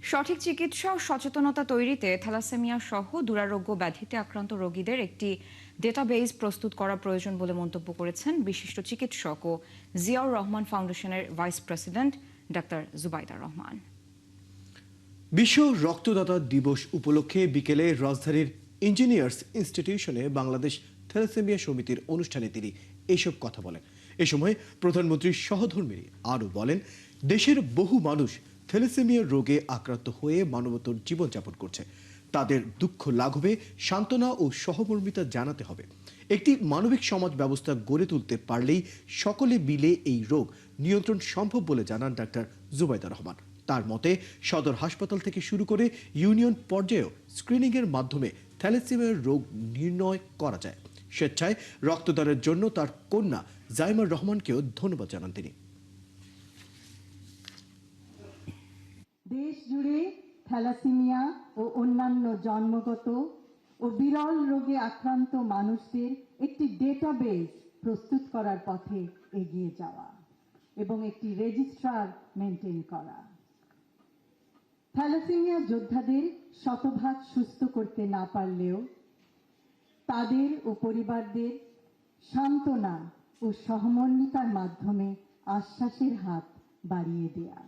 সঠিক চিকিৎসা ও সচেতনতা তৈরিতে থ্যালাসেমিয়া সহ দুরারোগ্য ব্যাধিতে আক্রান্ত রোগীদের একটি ডেটাবেজ প্রস্তুত করা প্রয়োজন বলে মন্তব্য করেছেন বিশিষ্ট চিকিৎসক ও জিয়াউর রহমান ফাউন্ডেশনের vice president doctor Zubaida Rahman. বিশ্ব রক্তদাতা দিবস উপলক্ষে বিকেলে রাজধানীর ইঞ্জিনিয়ার্স ইনস্টিটিউশনে বাংলাদেশ থ্যালাসেমিয়া সমিতির অনুষ্ঠানে তিনি এইসব কথা বলেন। এ সময় প্রধানমন্ত্রীর সহধর্মিণী আরও বলেন, দেশের বহু মানুষ থ্যালাসেমিয়া রোগে আক্রান্ত হয়ে মানবতর জীবনযাপন করছে। তাদের দুঃখ লাঘবে সান্ত্বনা ও সহমর্মিতা জানাতে হবে। একটি মানবিক সমাজ ব্যবস্থা গড়ে তুলতে পারলেই সকলে মিলে এই রোগ নিয়ন্ত্রণ সম্ভব বলে জানান ডাক্তার জুবাইদা রহমান। তার মতে সদর হাসপাতাল থেকে শুরু করে ইউনিয়ন পর্যায়েও স্ক্রিনিংয়ের মাধ্যমে থ্যালাসেমিয়ার রোগ নির্ণয় করা যায়। স্বেচ্ছায় রক্তদানের জন্য তার কন্যা জাইমার রহমানকেও ধন্যবাদ জানান তিনি। দেশ জুড়ে থ্যালাসেমিয়া ও অন্যান্য জন্মগত ও বিরল রোগে আক্রান্ত মানুষদের একটি ডেটাবেস প্রস্তুত করার পথে এগিয়ে যাওয়া এবং একটি রেজিস্ট্রার মেনটেন করা। থ্যালাসেমিয়া যোদ্ধাদের শতভাগ সুস্থ করতে না পারলেও তাদের ও পরিবারদের সান্ত্বনা ও সহমর্মিতার মাধ্যমে আশ্বাসের হাত বাড়িয়ে দেয়া।